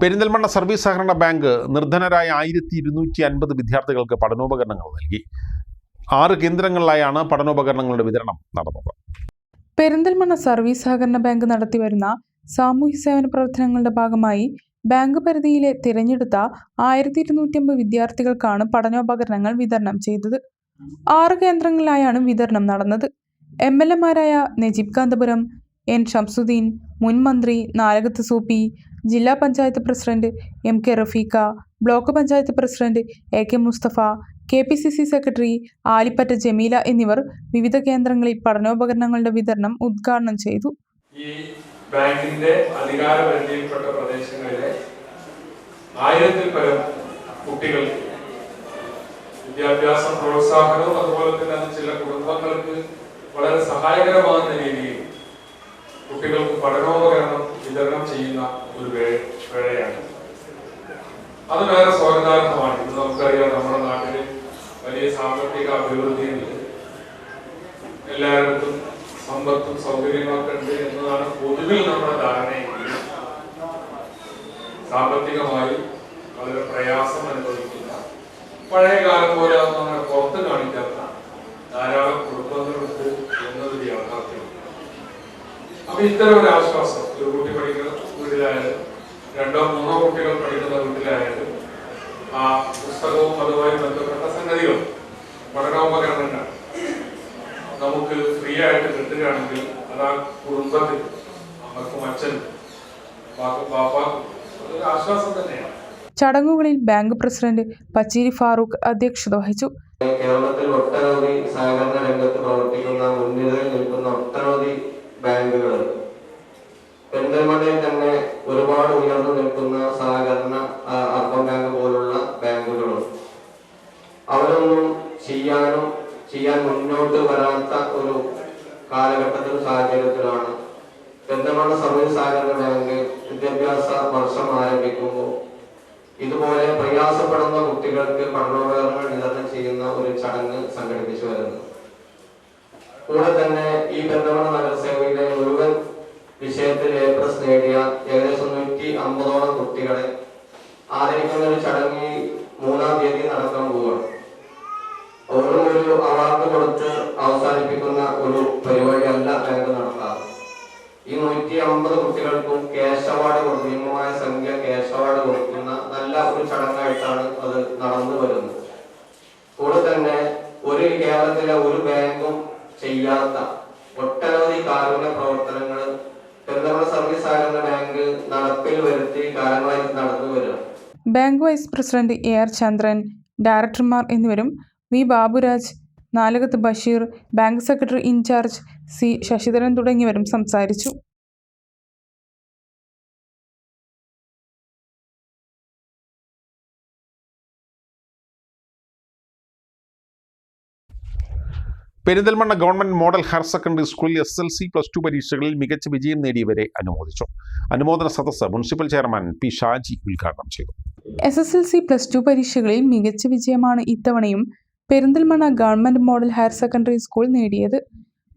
പെരിന്തൽമണ്ണ സർവീസ് സഹകരണ ബാങ്ക് നിർധനരായ 1250 വിദ്യാർത്ഥികൾക്ക് പഠനോപകരണങ്ങൾ നൽകി. 6 കേന്ദ്രങ്ങളിലായാണ് പഠനോപകരണങ്ങളുടെ വിതരണം നടന്നത്. പെരിന്തൽമണ്ണ സർവീസ് സഹകരണ ബാങ്ക് നടത്തിവരുന്ന സാമൂഹ്യ സേവന പ്രവർത്തനങ്ങളുടെ ഭാഗമായി ബാങ്ക് പരിധിയിലെ തിരഞ്ഞെടുത്ത 1250 വിദ്യാർത്ഥികൾക്കാണ് പഠനോപകരണങ്ങൾ വിതരണം ചെയ്തത്. 6 കേന്ദ്രങ്ങളിലായാണ് വിതരണം നടന്നത്. MLAമാരായ നജീബ് കാന്തപുരം, N. ഷംസുദ്ദീൻ, മുൻ മന്ത്രി നാലകത്ത് സൂപ്പി, ജില്ലാ panchayat president MK Rafeeqa, block panchayat president AK Musthafa, KPCC secretary Alippatta Jameela എന്നിവർ വിവിധ കേന്ദ്രങ്ങളിൽ പഠനോപകരണങ്ങളുടെ വിതരണം ഉദ്ഘാടനം ചെയ്തു. ഈ ബാങ്കിന്റെ അധികാരപരിധിയിൽപ്പെട്ട പ്രദേശങ്ങളിലെ 1000-ൽ പരം കുട്ടികൾക്ക് വിദ്യാഭ്യാസ പ്രോത്സാഹനവും അതുപോലെ തന്നെ ചില കുടുംബങ്ങൾക്ക് വളരെ സഹായകരമാകുന്ന രീതിയിൽ കുട്ടികൾക്ക് പഠനോപകരണം വിതരണം ചെയ്യുന്ന ഒരു വേളയാണ്. അത് വേറെ സ്വാഗതാർഹമാണ്. ഇന്ന് നമുക്കറിയാം, നമ്മുടെ നാട്ടില് വലിയ സാമ്പത്തിക അഭിവൃദ്ധിയുണ്ട്, എല്ലായിടത്തും സമ്പത്തും സൗകര്യങ്ങളൊക്കെ ഉണ്ട് എന്നതാണ് പൊതുവിൽ നമ്മുടെ ധാരണയെങ്കിൽ സാമ്പത്തികമായി വളരെ പ്രയാസം അനുഭവിക്കുന്ന പഴയ കാലം പോലെ അങ്ങനെ പുറത്ത് കാണിക്കാത്ത ധാരാളം കുടുംബങ്ങളുണ്ട് എന്നതൊരു യാഥാർത്ഥ്യമാണ്. അപ്പൊ ഇത്തരം ഒരു ആശ്വാസം ഒരു കുട്ടി പഠിക്കുന്ന വീട്ടിലായാലും 2-3 കുട്ടികൾ പഠിക്കുന്ന വീട്ടിലായാലും ആ പുസ്തകവും അതുമായി ബന്ധപ്പെട്ട സംഗതികളും പഠനോപകരണങ്ങൾ നമുക്ക് ഫ്രീ ആയിട്ട് കിട്ടുകയാണെങ്കിൽ അത് ആ കുടുംബത്തിൽ അമ്മക്കും അച്ഛനും പാപ്പാക്കും അതൊരു ആശ്വാസം തന്നെയാണ്. ചടങ്ങുകളിൽ ബാങ്ക് പ്രസിഡന്റ് പച്ചേരി ഫാറൂഖ് അധ്യക്ഷത വഹിച്ചു. കേരളത്തിൽ ഒട്ടനവധി സഹകരണ രംഗത്ത് പ്രവർത്തിക്കുന്ന മുൻനിരയിൽ നിൽക്കുന്ന ഒട്ടനവധി ബാങ്കുകൾ, പെരിന്തൽമണ്ണയിൽ തന്നെ ഒരുപാട് ഉയർന്നു നിൽക്കുന്ന സഹകരണ അർബൻ ബാങ്ക് പോലുള്ള ബാങ്കുകളും അവരൊന്നും ചെയ്യാൻ മുന്നോട്ട് വരാത്ത ഒരു കാലഘട്ടത്തിലും സാഹചര്യത്തിലാണ് പെരിന്തൽമണ്ണ സർവീസ് സഹകരണ ബാങ്ക് വിദ്യാഭ്യാസ വർഷം ആരംഭിക്കുമ്പോൾ ഇതുപോലെ പ്രയാസപ്പെടുന്ന കുട്ടികൾക്ക് പഠനോപകരണങ്ങൾ വിതരണം ചെയ്യുന്ന ഒരു ചടങ്ങ് സംഘടിപ്പിച്ചു വരുന്നു. കൂടെ തന്നെ ഈ പെരിന്തൽമണ്ണ നഗരസഭയിലെ മുഴുവൻ വിഷയത്തിൽ A+ നേടിയ ഏകദേശം 150ഓളം കുട്ടികളെ ആദരിക്കുന്ന ഒരു ചടങ്ങ് 3-ാം തീയതി നടക്കാൻ പോവുകയാണ്. ഓരോ ഒരു അവാർഡ് കൊടുത്ത് അവസാനിപ്പിക്കുന്ന ഒരു പരിപാടിയല്ല ബാങ്ക് നടത്താറ്. ഈ 150 കുട്ടികൾക്കും ക്യാഷ് അവാർഡ് ഭീമമായ സംഖ്യ ക്യാഷ് അവാർഡ് കൊടുക്കുന്ന നല്ല ഒരു ചടങ്ങായിട്ടാണ് അത് നടന്നു വരുന്നത്. കൂടെ തന്നെ കേരളത്തിലെ ഒരു ബാങ്കും ചെയ്യാത്ത ഒട്ടനവധി കാരുണ്യ പ്രവർത്തനങ്ങൾ പെരിന്തൽമണ്ണ സർവീസ് സഹകരണ ബാങ്ക് നടപ്പിൽ വരുത്തി കാലങ്ങളായി നടന്നു വരിക. Bank vice president AR Chandran, ഡയറക്ടർമാർ എന്നിവരും V Baburaj, Nalakath Basheer, bank secretary in charge C Sasidharan തുടങ്ങിയവരും സംസാരിച്ചു. Perinthalmanna government model higher secondary സ്കൂളിൽ SSLC+2 പരീക്ഷകളിൽ മികച്ച വിജയം നേടിയവരെ അനുമോദിച്ചു. അനുമോദന സദസ്സ് മുനിസിപ്പൽ ചെയർമാൻ P ഷാജി ഉദ്ഘാടനം ചെയ്തു. SSLC+2 പരീക്ഷകളിൽ മികച്ച വിജയമാണ് ഇത്തവണയും Perinthalmanna government model higher secondary school നേടിയത്.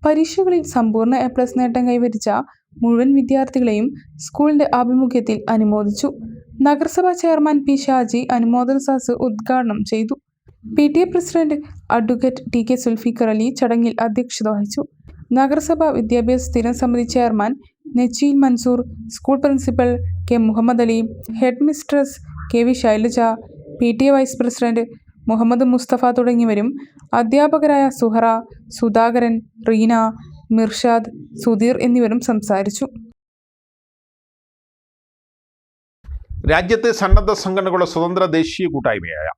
പരീക്ഷകളിൽ സമ്പൂർണ്ണ A+ നേട്ടം കൈവരിച്ച മുഴുവൻ വിദ്യാർത്ഥികളെയും സ്കൂളിന്റെ ആഭിമുഖ്യത്തിൽ അനുമോദിച്ചു. നഗരസഭാ ചെയർമാൻ P ഷാജി അനുമോദന സദസ്സ് ഉദ്ഘാടനം ചെയ്തു. PTA president advocate TK Sulfikar Ali ചടങ്ങിൽ അധ്യക്ഷത വഹിച്ചു. നഗരസഭാ വിദ്യാഭ്യാസ സ്ഥിരം സമിതി chairman Necheel Mansoor, school principal K Muhammad Ali, headmistress KV Shailaja, PTA vice president Muhammad Mustafa തുടങ്ങിയവരും അധ്യാപകരായ സുഹറ, സുധാകരൻ, റീന, മിർഷാദ്, സുധീർ എന്നിവരും സംസാരിച്ചു. രാജ്യത്തെ സന്നദ്ധ സംഘടനകളുടെ സ്വതന്ത്ര ദേശീയ കൂട്ടായ്മയായ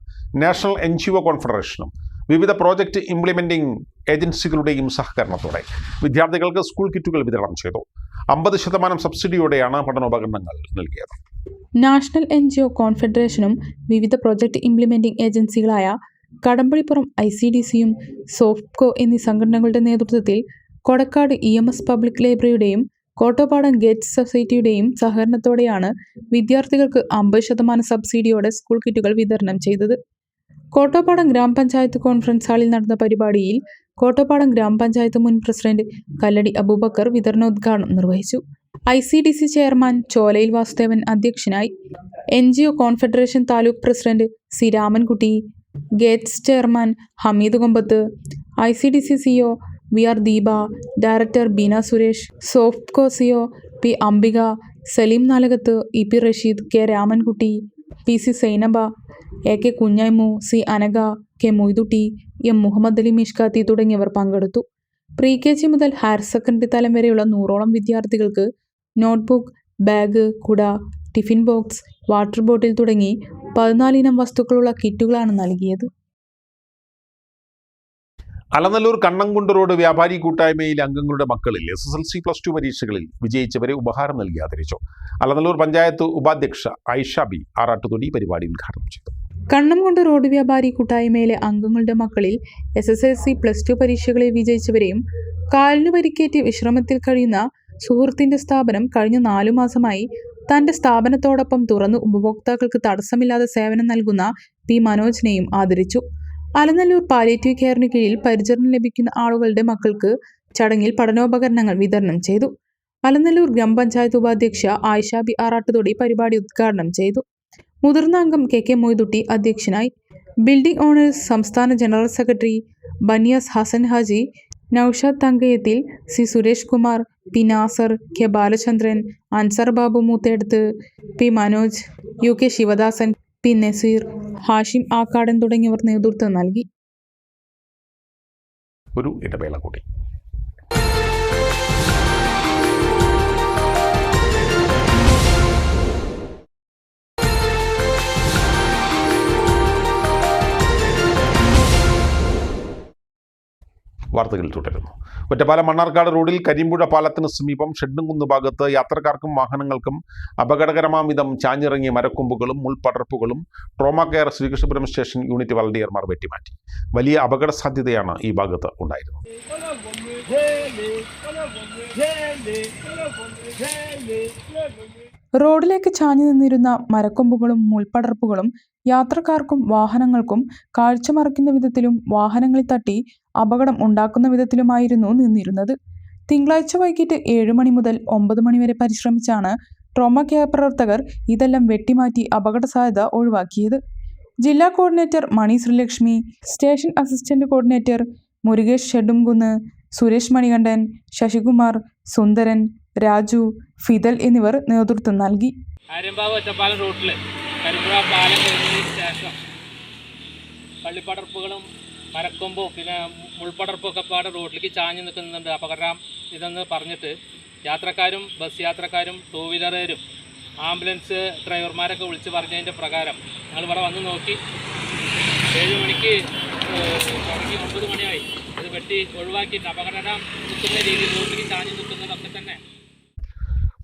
നാഷണൽ NGO കോൺഫെഡറേഷനും വിവിധ പ്രോജക്റ്റ് ഇംപ്ലിമെന്റിംഗ് ഏജൻസികളുടെയും സഹകരണത്തോടെ വിദ്യാർത്ഥികൾക്ക് സ്കൂൾ കിറ്റുകൾ വിതരണം ചെയ്തു. 50% സബ്സിഡിയോടെയാണ് പഠനോപകരണങ്ങൾ നൽകിയത്. നാഷണൽ NGO കോൺഫെഡറേഷനും വിവിധ പ്രോജക്റ്റ് ഇംപ്ലിമെന്റിംഗ് ഏജൻസികളായ കടമ്പളിപ്പുറം ICDCയും സോഫ്റ്റ്കോ എന്നീ സംഘടനകളുടെ നേതൃത്വത്തിൽ കൊടക്കാട് EMS പബ്ലിക് ലൈബ്രറിയുടെയും കോട്ടോപ്പാടം ഗേറ്റ്സ് സൊസൈറ്റിയുടെയും സഹകരണത്തോടെയാണ് വിദ്യാർത്ഥികൾക്ക് 50% സബ്സിഡിയോടെ സ്കൂൾ കിറ്റുകൾ വിതരണം ചെയ്തത്. കോട്ടോപ്പാടം ഗ്രാമപഞ്ചായത്ത് കോൺഫറൻസ് ഹാളിൽ നടന്ന പരിപാടിയിൽ കോട്ടോപ്പാടം ഗ്രാമപഞ്ചായത്ത് മുൻ പ്രസിഡന്റ് കല്ലടി അബൂബക്കർ വിതരണോദ്ഘാടനം നിർവഹിച്ചു. ICDC ചെയർമാൻ ചോലയിൽ വാസുദേവൻ അധ്യക്ഷനായി. NGO confederation taluk president C Ramankutty, gates chairman Hameed Kombath, ICDC CEO VR Deepa, director Beena Suresh, Softco CEO P Ambika, Saleem Nalakath, EP Rasheed, K Ramankutty, PC Sainaba, AK Kunhaimu, C Anagha, K Moythutty, M Muhammad Ali Mishkathi തുടങ്ങിയവർ പങ്കെടുത്തു. pre-KG മുതൽ ഹയർ സെക്കൻഡറി തലം വരെയുള്ള 100ഓളം വിദ്യാർത്ഥികൾക്ക് നോട്ട്ബുക്ക്, ബാഗ്, കുട, ടിഫിൻ ബോക്സ്, വാട്ടർ ബോട്ടിൽ തുടങ്ങി 14 ഇനം വസ്തുക്കളുള്ള കിറ്റുകളാണ് നൽകിയത്. അലനല്ലൂർ കണ്ണംകുണ്ട് റോഡ് വ്യാപാരി കൂട്ടായ്മയിലെ അംഗങ്ങളുടെ മക്കളിൽ SSLC+2 പരീക്ഷകളിൽ വിജയിച്ചവരെ ഉപഹാരം നൽകി ആദരിച്ചു. അലനല്ലൂർ പഞ്ചായത്ത് ഉപാധ്യക്ഷ ഐഷ ബി ആറാട്ടുതൊടി പരിപാടി ഉദ്ഘാടനം ചെയ്തു. കണ്ണംകുണ്ട് റോഡ് വ്യാപാരി കൂട്ടായ്മയിലെ അംഗങ്ങളുടെ മക്കളിൽ SSLC+2 പരീക്ഷകളിൽ വിജയിച്ചവരെയും കാലിന് പരിക്കേറ്റ് വിശ്രമത്തിൽ കഴിയുന്ന സുഹൃത്തിന്റെ സ്ഥാപനം കഴിഞ്ഞ 4 മാസമായി തന്റെ സ്ഥാപനത്തോടൊപ്പം തുറന്ന് ഉപഭോക്താക്കൾക്ക് തടസ്സമില്ലാതെ സേവനം നൽകുന്ന P മനോജിനെയും ആദരിച്ചു. അലനല്ലൂർ പാലിയേറ്റീവ് കെയറിന് കീഴിൽ പരിചരണം ലഭിക്കുന്ന ആളുകളുടെ മക്കൾക്ക് ചടങ്ങിൽ പഠനോപകരണങ്ങൾ വിതരണം ചെയ്തു. അലനല്ലൂർ ഗ്രാമപഞ്ചായത്ത് ഉപാധ്യക്ഷ ആയിഷ ബി ആറാട്ടുതൊടി പരിപാടി ഉദ്ഘാടനം ചെയ്തു. മുതിർന്ന അംഗം KK മൊയ്തുട്ടി അധ്യക്ഷനായി. ബിൽഡിംഗ് ഓണേഴ്സ് സംസ്ഥാന general secretary Baniyas Hasan Haji, Noushad Thankayathil, C Suresh Kumar, P Nasar, K Balachandran, Ansar Babu Moothedath, P Manoj, UK Sivadasan, P Naseer, Hashim Akkadan തുടങ്ങിയവർ നേതൃത്വം നൽകി. ഒരു ഇടവേള കൂടി. വാർത്തകൾ തുടരുന്നു. ഒറ്റപ്പാലം മണ്ണാർക്കാട് റോഡിൽ കരിമ്പുഴ പാലത്തിന് സമീപം ഷെഡ്ഡുംകുന്ന് ഭാഗത്ത് യാത്രക്കാർക്കും വാഹനങ്ങൾക്കും അപകടകരമാം വിധം ചാഞ്ഞിറങ്ങിയ മരക്കൊമ്പുകളും മുൾപടർപ്പുകളും trauma care Sreekrishnapuram station unit വളണ്ടിയർമാർ വെട്ടിമാറ്റി. വലിയ അപകട സാധ്യതയാണ് ഈ ഭാഗത്ത് ഉണ്ടായിരുന്നത്. റോഡിലേക്ക് ചാഞ്ഞു നിന്നിരുന്ന മരക്കൊമ്പുകളും മുൾപടർപ്പുകളും യാത്രക്കാർക്കും വാഹനങ്ങൾക്കും കാഴ്ച മറയ്ക്കുന്ന വിധത്തിലും വാഹനങ്ങളിൽ തട്ടി അപകടം ഉണ്ടാക്കുന്ന വിധത്തിലുമായിരുന്നു നിന്നിരുന്നത്. തിങ്കളാഴ്ച വൈകിട്ട് 7 മണി മുതൽ 9 മണി വരെ പരിശ്രമിച്ചാണ് ട്രോമ കെയർ പ്രവർത്തകർ ഇതെല്ലാം വെട്ടിമാറ്റി അപകട സാധ്യത ഒഴിവാക്കിയത്. ജില്ലാ coordinator Mani Sreelakshmi, station assistant coordinator Murukesh Shedumkunnu, Suresh Manikandan, Sasikumar, Sundaran, Raju, Fidel എന്നിവർ നേതൃത്വം നൽകി. ആര്യമ്പാവ് ഒറ്റപ്പാലം റൂട്ടിൽ കരിമ്പുഴ പാലം കഴിഞ്ഞതിന് ശേഷം പള്ളിപ്പടർപ്പുകളും മരക്കൊമ്പും പിന്നെ മുൾപടർപ്പും ഒക്കെ പാടെ റോഡിലേക്ക് ചാഞ്ഞു നിൽക്കുന്നുണ്ട്, അപകടം ഇതെന്ന് പറഞ്ഞിട്ട് യാത്രക്കാരും ബസ് യാത്രക്കാരും ടൂ വീലറുകാരും ആംബുലൻസ് ഡ്രൈവർമാരൊക്കെ വിളിച്ച് പറഞ്ഞതിൻ്റെ പ്രകാരം ഞങ്ങൾ ഇവിടെ വന്ന് നോക്കി. 7 മണിക്ക് തുടങ്ങി 9 മണിയായി ഇത് വെട്ടി ഒഴിവാക്കിയിട്ട് അപകടം നിൽക്കുന്ന രീതിയിൽ റോഡിലേക്ക് ചാഞ്ഞു നിൽക്കുന്നതൊക്കെ തന്നെ.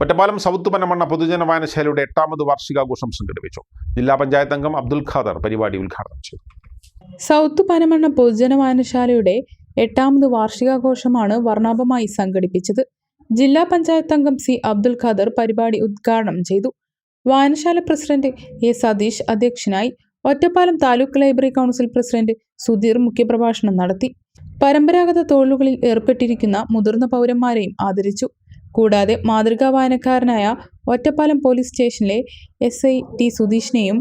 ഒറ്റപ്പാലം സൗത്ത് പനമണ്ണ പൊതുജന വായനശാലയുടെ 8ാമത് വാർഷികാഘോഷം സംഘടിപ്പിച്ചു. ജില്ലാ പഞ്ചായത്ത് അംഗം അബ്ദുൽ ഖാദർ പരിപാടി ഉദ്ഘാടനം ചെയ്തു. സൗത്ത് പനമണ്ണ പൊതുജന വായനശാലയുടെ 8ാമത് വാർഷികാഘോഷമാണ് വർണ്ണാഭമായി സംഘടിപ്പിച്ചത്. ജില്ലാ പഞ്ചായത്ത് അംഗം സി അബ്ദുൽ ഖാദർ പരിപാടി ഉദ്ഘാടനം ചെയ്തു. വായനശാല പ്രസിഡന്റ് എ സതീഷ് അധ്യക്ഷനായി. Ottapalam taluk library council president Sudheer മുഖ്യപ്രഭാഷണം നടത്തി. പരമ്പരാഗത തൊഴിലുകളിൽ ഏർപ്പെട്ടിരിക്കുന്ന മുതിർന്ന പൗരന്മാരെയും ആദരിച്ചു. കൂടാതെ മാതൃകാ വായനക്കാരനായ ഒറ്റപ്പാലം പോലീസ് സ്റ്റേഷനിലെ SI ടി സുധീഷിനെയും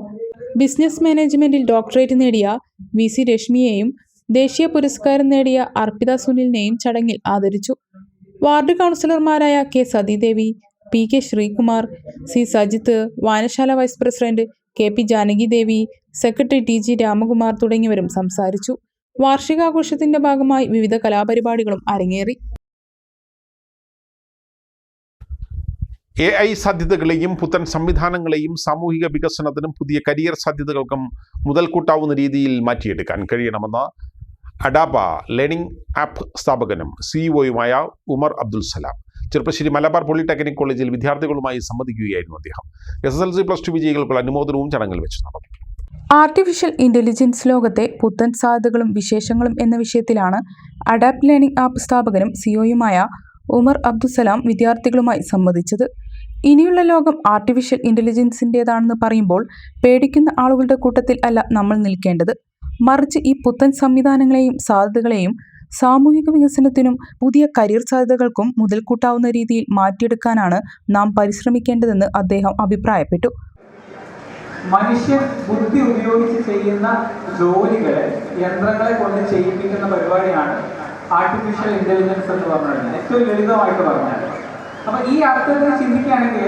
ബിസിനസ് മാനേജ്മെന്റിൽ ഡോക്ടറേറ്റ് നേടിയ VC രശ്മിയെയും ദേശീയ പുരസ്കാരം നേടിയ അർപ്പിത സുനിലിനെയും ചടങ്ങിൽ ആദരിച്ചു. വാർഡ് കൗൺസിലർമാരായ K Sathidevi, PK Sreekumar, C Sajith, വായനശാല വൈസ് പ്രസിഡന്റ് KP ജാനകി ദേവി, സെക്രട്ടറി TG രാമകുമാർ തുടങ്ങിയവരും സംസാരിച്ചു. വാർഷികാഘോഷത്തിന്റെ ഭാഗമായി വിവിധ കലാപരിപാടികളും അരങ്ങേറി. AI സാധ്യതകളെയും പുത്തൻ സംവിധാനങ്ങളെയും സാമൂഹിക വികസനത്തിനും പുതിയ കരിയർ സാധ്യതകൾക്കും മുതൽക്കൂട്ടാവുന്ന രീതിയിൽ മാറ്റിയെടുക്കാൻ കഴിയണമെന്ന് അഡാബ ലേണിംഗ് ആപ്പ് സ്ഥാപകനും CEO-യുമായ ഉമർ അബ്ദുൽ സലാം ചെറുപ്പശ്ശേരി മലബാർ പോളിടെക്നിക് കോളേജിൽ വിദ്യാർത്ഥികളുമായി സംവദിക്കുകയായിരുന്നു അദ്ദേഹം. SSLC+2 വിജയികൾക്കുള്ള അനുമോദനവും ചടങ്ങിൽ വെച്ച് നടന്നു. ആർട്ടിഫിഷ്യൽ ഇന്റലിജൻസ് ലോകത്തെ പുത്തൻ സാധ്യതകളും വിശേഷങ്ങളും എന്ന വിഷയത്തിലാണ് അഡാപ്റ്റ് ലേണിംഗ് ആപ്പ് സ്ഥാപകനും CEO-യുമായ ഉമർ അബ്ദുസലാം വിദ്യാർത്ഥികളുമായി സംവദിച്ചത്. ഇനിയുള്ള ലോകം ആർട്ടിഫിഷ്യൽ ഇന്റലിജൻസിൻ്റേതാണെന്ന് പറയുമ്പോൾ പേടിക്കുന്ന ആളുകളുടെ കൂട്ടത്തിൽ അല്ല നമ്മൾ നിൽക്കേണ്ടത്. മറിച്ച് ഈ പുത്തൻ സംവിധാനങ്ങളെയും സാധ്യതകളെയും സാമൂഹിക വികസനത്തിനും പുതിയ കരിയർ സാധ്യതകൾക്കും മുതൽക്കൂട്ടാവുന്ന രീതിയിൽ മാറ്റിയെടുക്കാനാണ് നാം പരിശ്രമിക്കേണ്ടതെന്ന് അദ്ദേഹം അഭിപ്രായപ്പെട്ടു. മനുഷ്യൻ ബുദ്ധി ഉപയോഗിച്ച് ചെയ്യുന്ന ജോലികളെ യന്ത്രങ്ങളെ കൊണ്ട് ചെയ്യിപ്പിക്കുന്ന പരിപാടിയാണ് ആർട്ടിഫിഷ്യൽ ഇന്റലിജൻസ് എന്ന് പറഞ്ഞാൽ, ഏറ്റവും ലളിതമായിട്ട് പറഞ്ഞാൽ. അപ്പം ഈ അർത്ഥത്തിൽ ചിന്തിക്കുകയാണെങ്കിൽ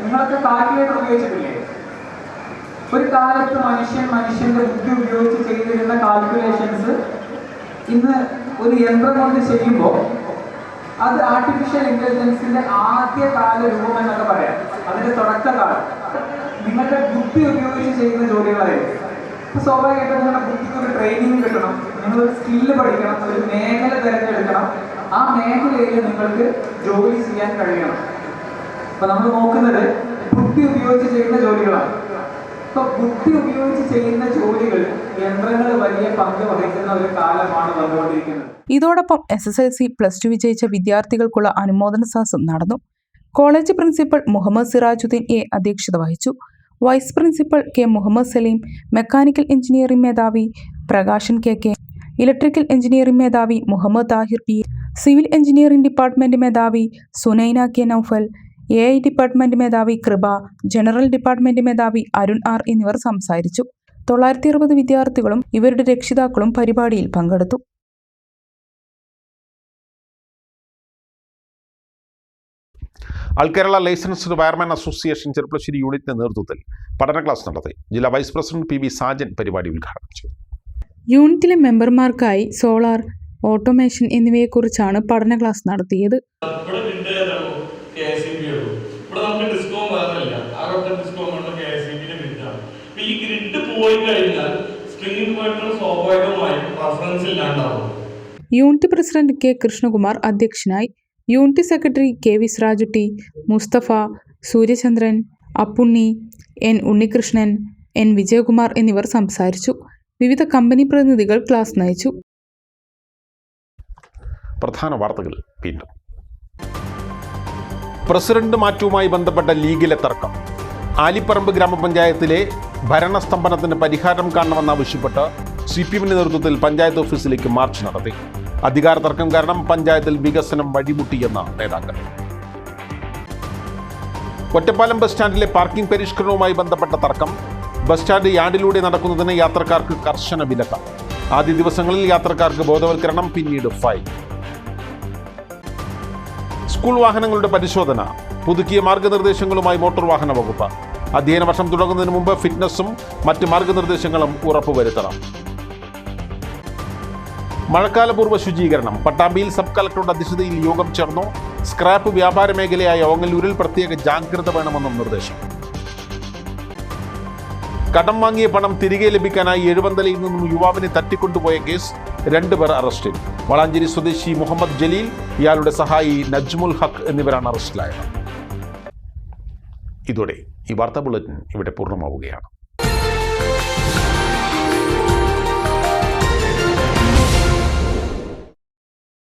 നിങ്ങളൊക്കെ കാൽക്കുലേറ്റർ ഉപയോഗിച്ചിട്ടില്ലേ? ഒരു കാലത്ത് മനുഷ്യന്റെ ബുദ്ധി ഉപയോഗിച്ച് ചെയ്തിരുന്ന കാൽക്കുലേഷൻസ് ഇന്ന് ഒരു യന്ത്രം കൊണ്ട് ചെയ്യുമ്പോൾ അത് ആർട്ടിഫിഷ്യൽ ഇന്റലിജൻസിന്റെ ആദ്യകാല രൂപം എന്നൊക്കെ പറയാം. അതിന്റെ തുടക്കകാലം നിങ്ങളുടെ ബുദ്ധി ഉപയോഗിച്ച് ചെയ്യുന്ന ജോലികളായിരിക്കും. അപ്പോൾ സ്വാഭാവികമായിട്ടും നിങ്ങളുടെ ബുദ്ധിക്ക് ഒരു ട്രെയിനിങ് കിട്ടണം, നിങ്ങളൊരു സ്കില്ല് പഠിക്കണം, ഒരു മേഖല തിരഞ്ഞെടുക്കണം, ആ മേഖലയിൽ നിങ്ങൾക്ക് ജോലി ചെയ്യാൻ കഴിയണം. അപ്പോൾ നമ്മൾ നോക്കുന്നത് ബുദ്ധി ഉപയോഗിച്ച് ചെയ്യുന്ന ജോലികളാണ്. അപ്പോൾ ബുദ്ധി ഉപയോഗിച്ച് ചെയ്യുന്ന ജോലികൾ യന്ത്രങ്ങൾ വലിയ പങ്ക് വഹിക്കുന്ന ഒരു കാലമാണ് വന്നുകൊണ്ടിരിക്കുന്നത്. ഇതോടൊപ്പം SSLC+2 വിജയിച്ച വിദ്യാർത്ഥികൾക്കുള്ള അനുമോദന സദസ്സും നടന്നു. College principal Muhammad Sirajuddeen A അധ്യക്ഷത വഹിച്ചു. Vice principal K Muhammad Saleem, mechanical engineering മേധാവി പ്രകാശൻ KK, ഇലക്ട്രിക്കൽ എഞ്ചിനീയറിംഗ് മേധാവി Muhammad Thahir P, civil engineering department മേധാവി Sunaina K Noufal, AI department മേധാവി കൃപ, ജനറൽ ഡിപ്പാർട്ട്മെന്റ് മേധാവി അരുൺ R എന്നിവർ സംസാരിച്ചു. 960 വിദ്യാർത്ഥികളും ഇവരുടെ രക്ഷിതാക്കളും പരിപാടിയിൽ പങ്കെടുത്തു. All Kerala licensed wireman association Cheruppassery യൂണിറ്റിന്റെ നേതൃത്വത്തിൽ പഠന ക്ലാസ് നടത്തി. ജില്ലാ വൈസ് പ്രസിഡന്റ് PB സാജൻ പരിപാടി ഉദ്ഘാടനം ചെയ്തു. യൂണിറ്റിലെ മെമ്പർമാർക്കായി സോളാർ, ഓട്ടോമേഷൻ എന്നിവയെക്കുറിച്ചാണ് പഠന ക്ലാസ് നടത്തിയത്. യൂണിറ്റ് പ്രസിഡന്റ് K കൃഷ്ണകുമാർ അധ്യക്ഷനായി. Unit secretary KV Sirajutty, Musthafa, Suryachandran, Appunni, N Unnikrishnan, N Vijayakumar എന്നിവർ സംസാരിച്ചു. വിവിധ കമ്പനി പ്രതിനിധികൾ ക്ലാസ് നയിച്ചു. പ്രധാന വാർത്തകൾ വീണ്ടും. പ്രസിഡന്റ് മാറ്റവുമായി ബന്ധപ്പെട്ട ലീഗിലെ തർക്കം. ആലിപ്പറമ്പ് ഗ്രാമപഞ്ചായത്തിലെ ഭരണസ്തംഭനത്തിന് പരിഹാരം കാണണമെന്നാവശ്യപ്പെട്ട് CPM-ന്റെ നേതൃത്വത്തിൽ പഞ്ചായത്ത് ഓഫീസിലേക്ക് മാർച്ച് നടത്തി. അധികാര തർക്കം കാരണം പഞ്ചായത്തിൽ വികസനം വഴിമുട്ടിയെന്ന നേതാക്കൾ. ഒറ്റപ്പാലം ബസ് സ്റ്റാൻഡിലെ പാർക്കിംഗ് പരിഷ്കരണവുമായി ബന്ധപ്പെട്ട തർക്കം. ബസ് സ്റ്റാൻഡ് യാർഡിലൂടെ നടക്കുന്നതിന് യാത്രക്കാർക്ക് കർശന വിലക്ക്. ആദ്യ ദിവസങ്ങളിൽ യാത്രക്കാർക്ക് ബോധവൽക്കരണം, പിന്നീട് ഫൈൻ. സ്കൂൾ വാഹനങ്ങളുടെ പരിശോധന. പുതുക്കിയ മാർഗനിർദ്ദേശങ്ങളുമായി മോട്ടോർ വാഹന വകുപ്പ്. അധ്യയന വർഷം തുടങ്ങുന്നതിന് മുമ്പ് ഫിറ്റ്നസും മറ്റ് മാർഗനിർദ്ദേശങ്ങളും ഉറപ്പുവരുത്തണം. മഴക്കാലപൂർവ്വ ശുചീകരണം. പട്ടാമ്പിയിൽ സബ് കളക്ടറുടെ അധ്യക്ഷതയിൽ യോഗം ചേർന്നു. സ്ക്രാപ്പ് വ്യാപാര മേഖലയായ ഓങ്ങല്ലൂരിൽ പ്രത്യേക ജാഗ്രത വേണമെന്നും നിർദ്ദേശം. കടം വാങ്ങിയ പണം തിരികെ ലഭിക്കാനായി എഴുവന്തലയിൽ നിന്നും യുവാവിനെ തട്ടിക്കൊണ്ടുപോയ കേസ്. 2 പേർ അറസ്റ്റിൽ. വളാഞ്ചേരി സ്വദേശി മുഹമ്മദ് ജലീൽ, ഇയാളുടെ സഹായി നജ്മുൽ ഹക്ക് എന്നിവരാണ് അറസ്റ്റിലായത്. ഇതോടെ ഈ വാർത്താ ബുള്ളറ്റിൻ ഇവിടെ പൂർണ്ണമാവുകയാണ്.